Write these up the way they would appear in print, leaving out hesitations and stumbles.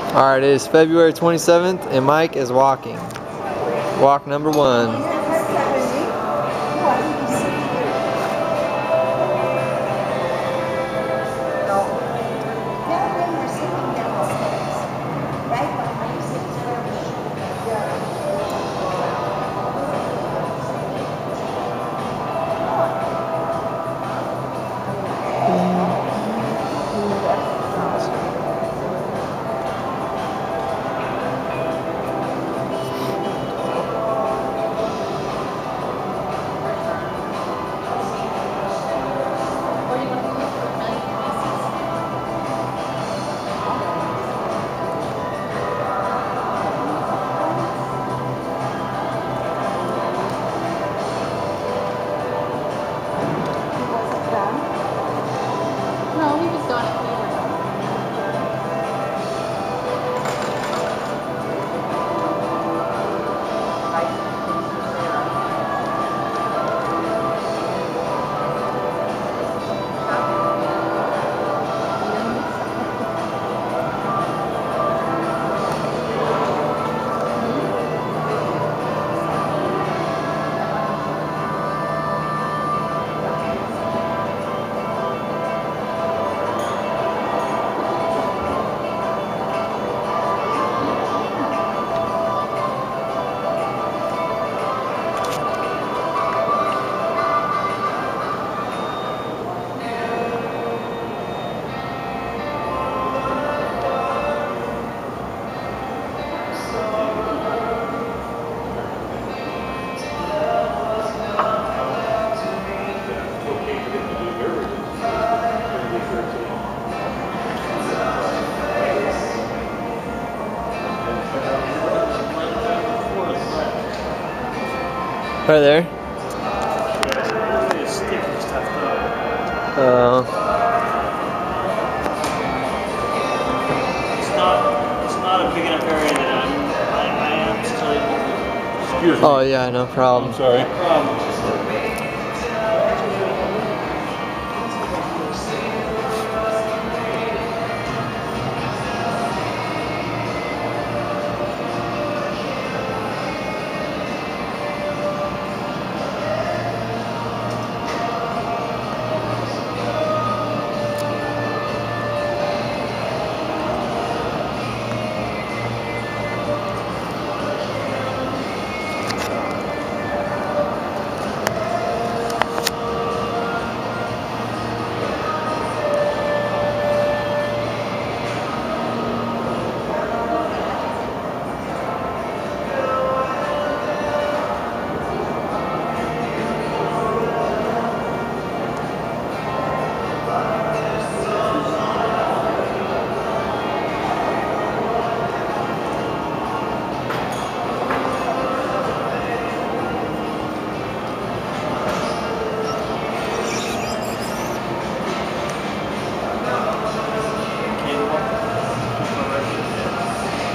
Alright, it is February 27th and Mike is walking. Walk number 1. Right there. It's not a big enough area that I am still. Excuse me. Oh yeah, no problem. I'm sorry. No problem.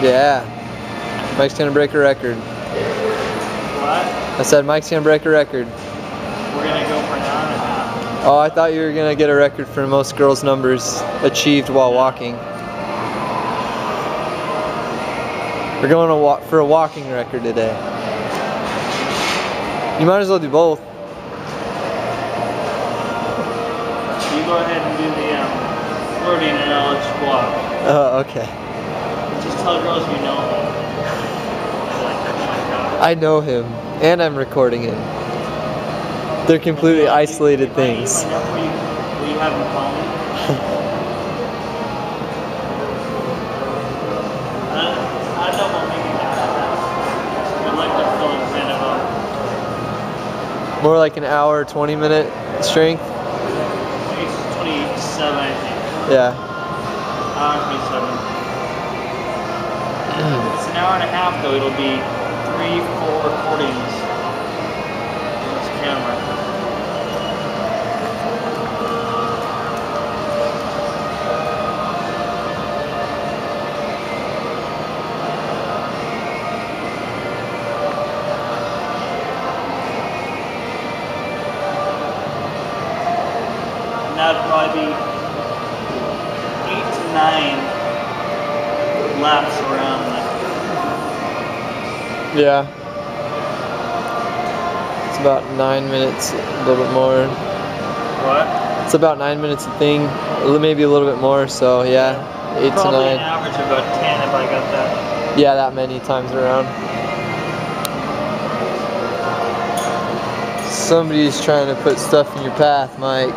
Yeah. Mike's gonna break a record. What? I said Mike's gonna break a record. We're gonna go for an hour and a half. Oh, I thought you were gonna get a record for most girls' numbers achieved while walking. We're going to for a walking record today. You might as well do both. You go ahead and do the flirting and I'll let you walk. Oh, okay. Just tell girls you know them. I know him, and I'm recording it. They're completely isolated things. Will you have him call me? I don't know about making that. I'd like to fill in kind of More like an hour, 20-minute strength? I think it's 27, I think. Yeah. Hour 27. It's an hour and a half though, it'll be 3-4 recordings on this camera. And that'd probably be 8 to 9 laps around. Yeah. It's about 9 minutes, a little bit more. What? It's about 9 minutes a thing, maybe a little bit more. So yeah, 8 to Probably 9. an average of about 10 if I got that. Yeah, that many times around. Somebody's trying to put stuff in your path, Mike.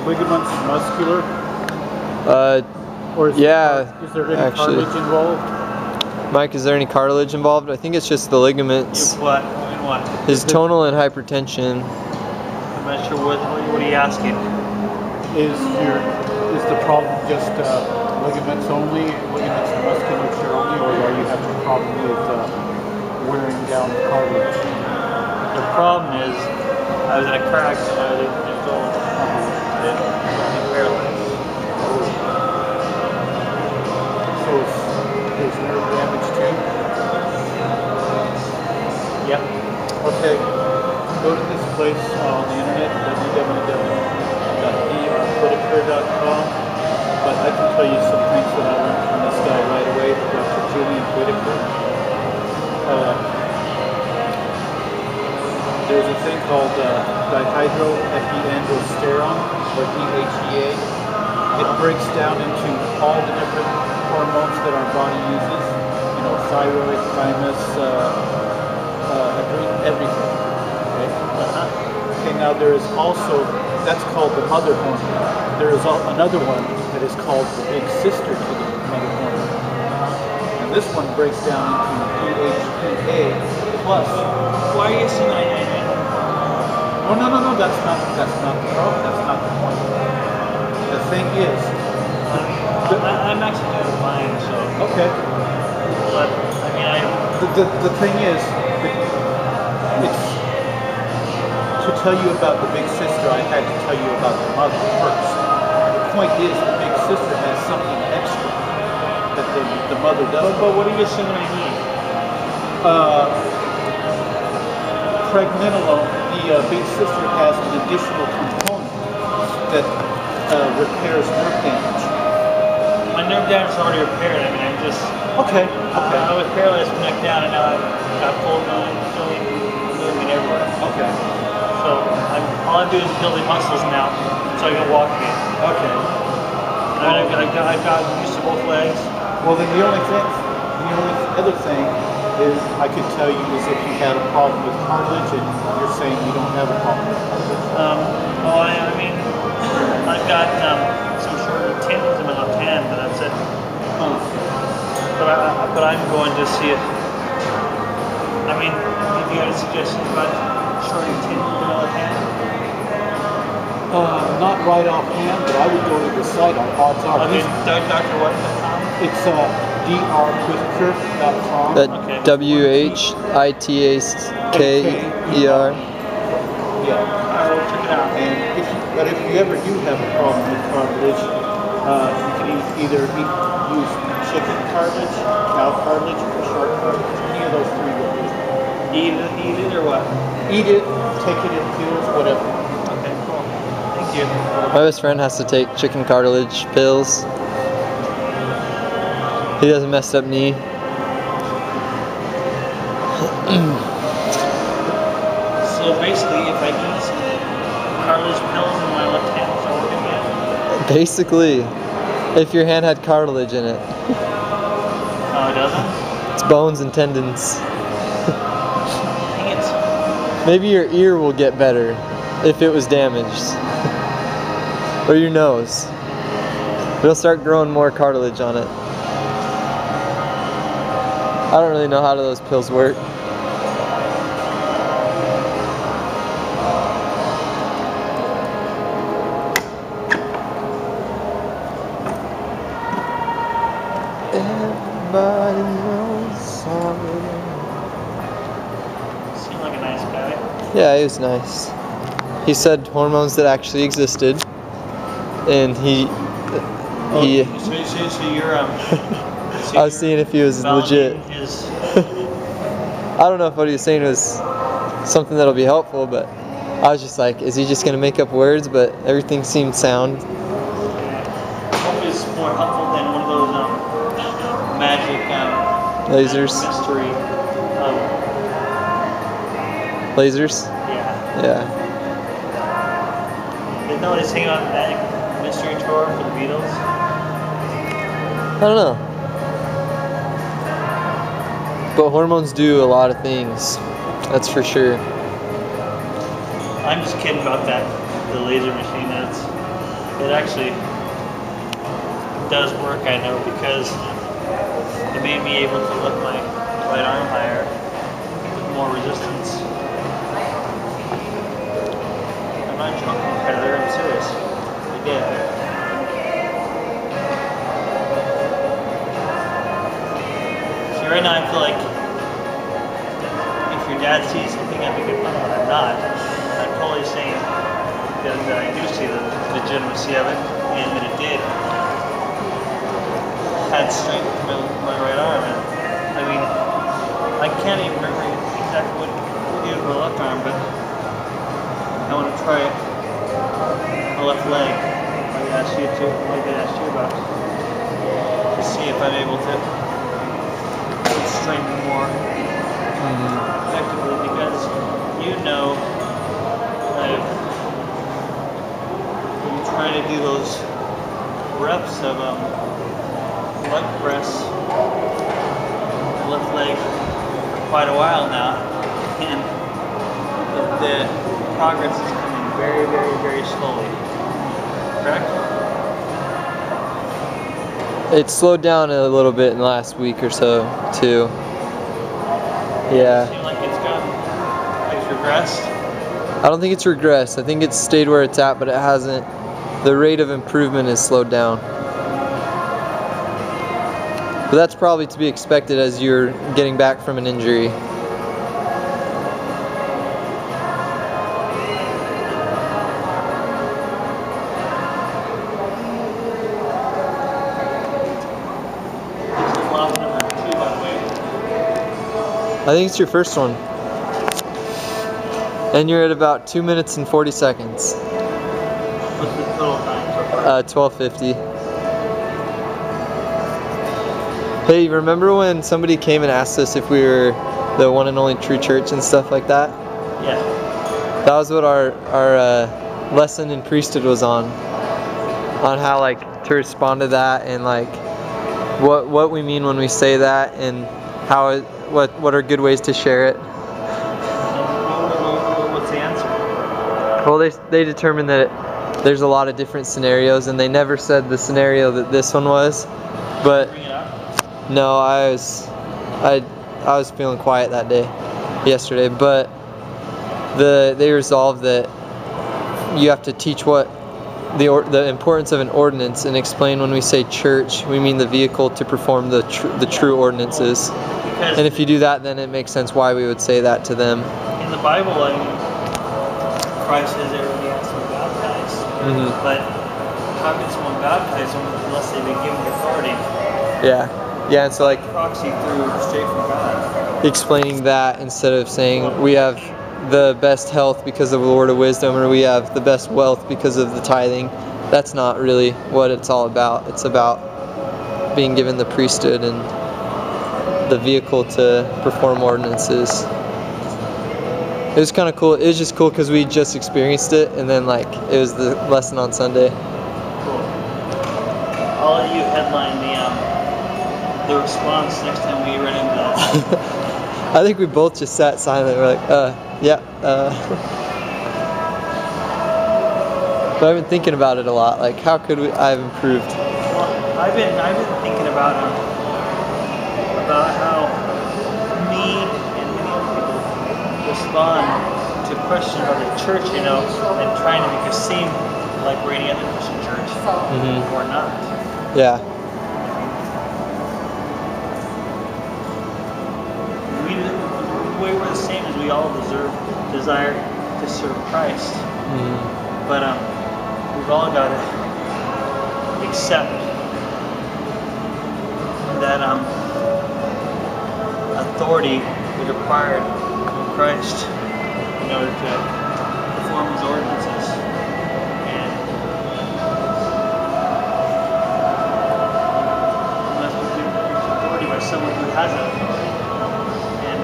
Ligaments muscular? Or is Yeah, is there any actually. cartilage involved? Mike, is there any cartilage involved? I think it's just the ligaments. What? I mean, what? His tonal and hypertension. I'm not sure what are you asking? Is the problem just ligaments only, ligaments and musculature only, or are you having a problem with wearing down the cartilage? The problem is, I was in a car accident when I was 8 years old. It got me paralyzed. So there's nerve damage too? Yep. Okay, go to this place on the internet, www.drwhitaker.com. But I can tell you some things that I learned from this guy right away, Dr. Julian Whitaker. There's a thing called dihydroepiandrosterone, or DHEA. It breaks down into all the different hormones that our body uses. You know, thyroid, thymus, everything. Okay. Okay. Now there is also, that's called the mother hormone. There is another one that is called the big sister to the mother hormone. And this one breaks down into DHEA plus. Why are you saying Oh no, that's not the problem. That's not the point. The thing is, I'm actually doing fine, so. okay. But I mean, The thing is, it's to tell you about the big sister. I had to tell you about the mother first. The point is, the big sister has something extra that the mother doesn't. But what are you assuming I need? Pregnenolone, the big sister has an additional component that repairs nerve damage. My nerve damage is already repaired. I mean, I'm just. Okay. I was paralyzed from neck down, and now I've got full movement everywhere. Okay. So all I'm doing is building muscles now, so I can walk again. Okay. And I've got used to both legs. Well, then the only other thing is I could tell you is if you had a problem with cartilage, and you're saying you don't have a problem with cartilage. I mean, I've got some shorter tendons in my left hand, but that's it. But I'm going to see it. I mean, if you had a suggestion about shorter tendons in my left hand? Not right offhand, but I would go to the site. Odds are. Okay, Dr. What.com? It's drwhitaker.com. That WHITAKER. Yeah. I will check it out. And if you ever do have a problem with cartilage, you can either use chicken cartilage, cow cartilage, or shark cartilage. Any of those three will do. Eat it or what? Eat it, take it in pills, whatever. Okay, cool. Thank you. My best friend has to take chicken cartilage pills. He has a messed up knee. So basically, if I eat some cartilage pills in my left hand, it's all good again? Basically, if your hand had cartilage in it. Oh, it doesn't? It's bones and tendons. Dang it. Maybe your ear will get better if it was damaged. Or your nose. It'll start growing more cartilage on it. I don't really know how those pills work. Everybody knows sorry. Seemed like a nice guy. Yeah, he was nice. He said hormones that actually existed, and he Oh, He, so you're so I was you're seeing if he was legit. validating his. I don't know if what he was saying was something that'll be helpful, but I was just like, is he just gonna make up words? But everything seemed sound. I hope it's more helpful than one of those magic Lasers. mystery. Lasers? Yeah. Yeah. Didn't know this thing on magic mystery tour for the Beatles. I don't know. But hormones do a lot of things. That's for sure. I'm just kidding about that. The laser machine. It actually does work. I know because it made me able to lift my right arm higher with more resistance. I'm not joking, Tyler. I'm serious. It did. See, right now I feel like if your dad sees something, I'd be good fun when I'm not. I'm totally saying that I do see the legitimacy of it, and that it did had strength to my right arm. And I mean, I can't even remember exactly what we did with my left arm, but I want to try it. My left leg. I asked you about to see if I'm able to strengthen more effectively, because you know I've been trying to do those reps of leg press my left leg for quite a while now, and the progress is coming very, very, very slowly. Correct? It slowed down a little bit in the last week or so, too. It Yeah. seems like it's regressed. I don't think it's regressed. I think it's stayed where it's at, but it hasn't. The rate of improvement has slowed down. But that's probably to be expected as you're getting back from an injury. This is loss number 2, by the way. I think it's your first one. And you're at about 2 minutes and 40 seconds. What's the total time so far? 12:50. Hey, remember when somebody came and asked us if we were the one and only true church and stuff like that? Yeah. That was what our lesson in priesthood was on how like to respond to that, and like what we mean when we say that, and how it, what are good ways to share it. What's the answer? Well, they determined that there's a lot of different scenarios, and they never said the scenario that this one was, but Bring it up. no, I was feeling quiet that day, yesterday, but they resolved that you have to teach what the importance of an ordinance, and explain when we say church, we mean the vehicle to perform the true ordinances. Because And if you do that, then it makes sense why we would say that to them. in the Bible, I mean, Christ says everybody has to be baptized. Mm-hmm. But how can someone baptize them unless they've been given authority? Yeah, and so like Proxy through straight from God. explaining that instead of saying we have the best health because of the word of wisdom, or we have the best wealth because of the tithing. That's not really what it's all about. It's about being given the priesthood and the vehicle to perform ordinances. It was kind of cool. It was just cool because we just experienced it, and then like it was the lesson on Sunday. Cool. I'll let you headline the response next time we run into that. I think we both just sat silent. We're like, yeah. But I've been thinking about it a lot. Like, how could I have improved? Well, I've been thinking about how me and many other people respond to questions about the church, and trying to make us seem like we're any other Christian church, or not. Yeah. The way we're the same is we all desire to serve Christ, but we've all got to accept that authority is required from Christ in order to perform his ordinances. And must be given authority by someone who has that authority. And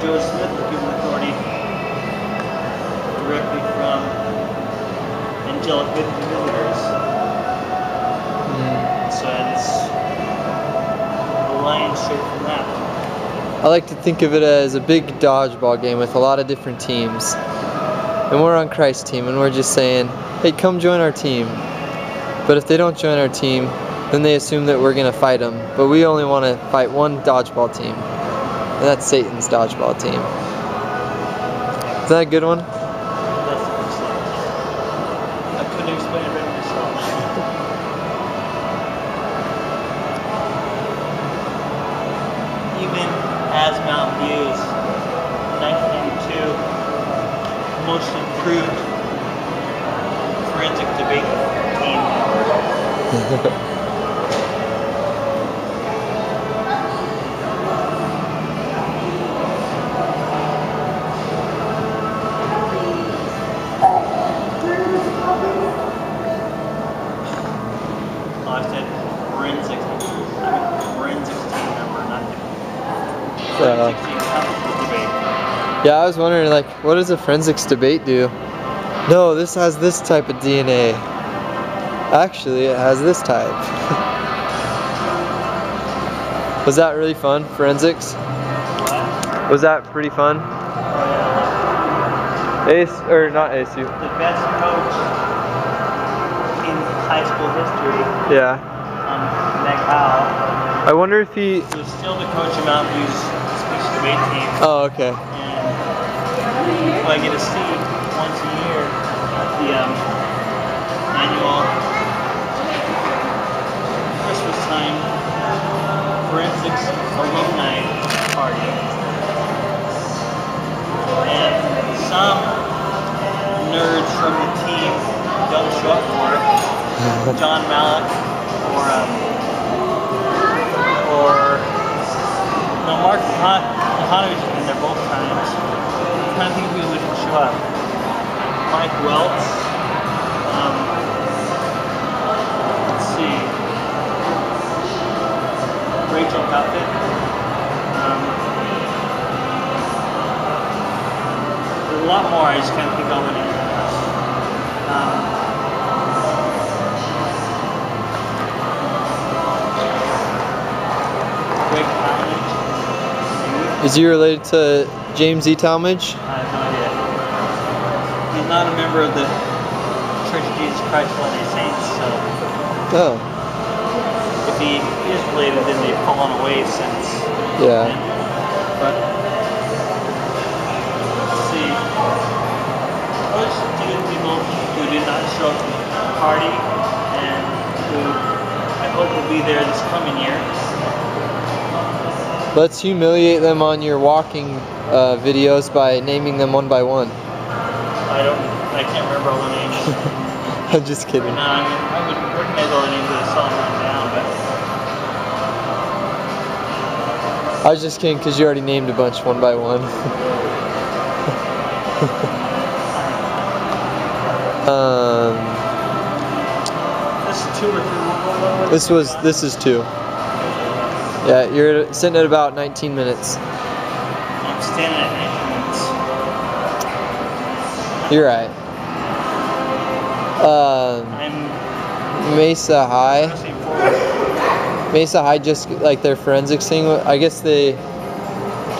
Joseph Smith was given authority directly from angelic visitors. So it's a line straight from that. I like to think of it as a big dodgeball game with a lot of different teams. And we're on Christ's team and we're just saying, hey, come join our team. But if they don't join our team, then they assume that we're going to fight them. But we only want to fight one dodgeball team. And that's Satan's dodgeball team. Is that a good one? That's excellent. I couldn't explain it better myself. Even as Mountain View's 1992 most improved forensic debate team. Oh, I said forensics. I mean forensics team member, not forensics team debate. Yeah, I was wondering, like, what does a forensics debate do? No, this has this type of DNA. Actually, it has this type. Was that really fun, forensics? Was that pretty fun? Ace, or not Ace, you. The best coach in high school history, Yeah. Meg Howe, I wonder if he... was still the coach of Mountain View's speech debate team. Oh, okay. And I get a seat once a year at the annual Christmas time forensics alumni party. And some nerds from the team don't show up for it. John Malick no, Mark Mahanovich has been there both times. I'm trying to think of who didn't show up. Mike Welts. Let's see. Rachel Buffett. There's a lot more, I just can't think of any. Greg Talmadge. Is he related to James E. Talmadge? I have no idea. He's not a member of the Church of Jesus Christ of Latter-day Saints, so Oh. if he is related, then they've fallen away since. Yeah. then. But let's see. Those two people who did not show up to the party and who I hope will be there this coming year. Let's humiliate them on your walking videos by naming them one by one. I can't remember all the names. I'm just kidding. No, I mean, I would recognize all the names that I saw written down, but I was just kidding because you already named a bunch one by one. this is 2 or 3. This is 2. Yeah, you're sitting at about 19 minutes. I'm standing at 19 minutes. You're right. I'm Mesa High. pressing forward. Mesa High just like their forensics thing. I guess they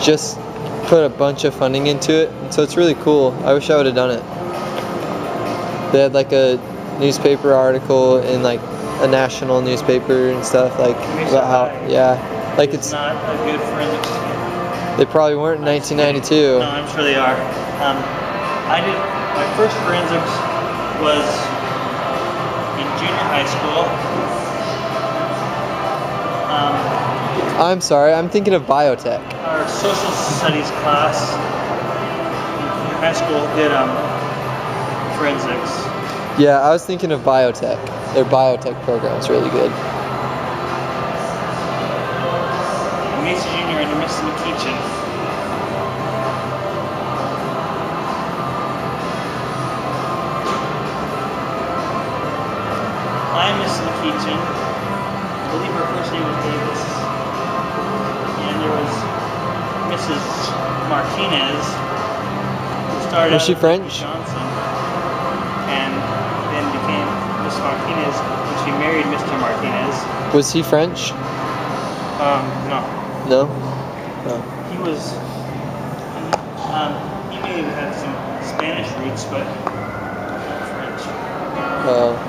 just put a bunch of funding into it, so it's really cool. I wish I would have done it. They had like a newspaper article in like a national newspaper and stuff like about how like it's not a good forensics team. they probably weren't in 1992. No, I'm sure they are. I did my first forensics was in junior high school. I'm sorry, I'm thinking of biotech. Our social studies class in high school did forensics. Yeah, I was thinking of biotech. Their biotech program is really good. Casey Jr. and Mrs. McKeechin. I'm Mrs. McKeechin. I believe her first name was Davis. And there was Mrs. Martinez, who started Was she out as French? Johnson, and then became Miss Martinez when she married Mr. Martinez. Was he French? No. No? Oh. He was, he may have had some Spanish roots, but not French.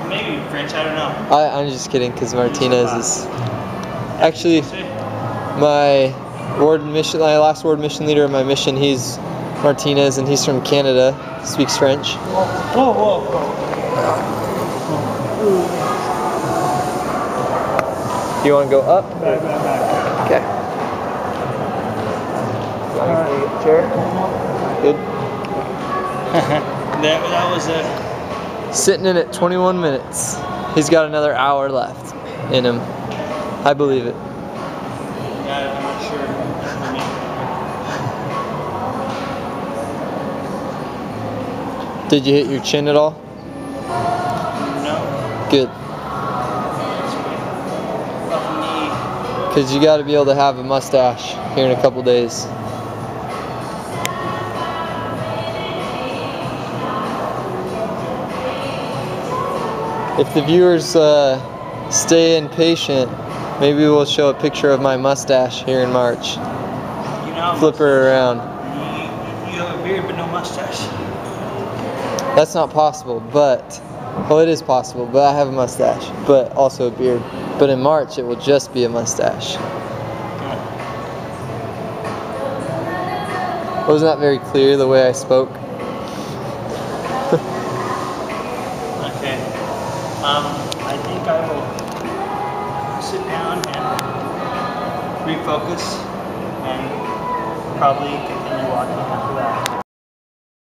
Maybe French, I don't know. I'm just kidding, because Martinez is... Actually, Say? my last ward mission leader of my mission, he's Martinez, and he's from Canada, speaks French. Whoa. You want to go up? Back. Okay. Chair? Good. That was a... Sitting in at 21 minutes. He's got another hour left in him. I believe it. Yeah, I'm not sure. For me. Did you hit your chin at all? No. Good. Rough knee. Because you got to be able to have a mustache here in a couple days. If the viewers stay impatient, maybe we'll show a picture of my mustache here in March. You know, Flip her around. you have a beard but no mustache. That's not possible, but... Well, it is possible, but I have a mustache, but also a beard. But in March, it will just be a mustache. Wasn't that very clear, the way I spoke? Okay. I think I will sit down and refocus and probably continue walking after that.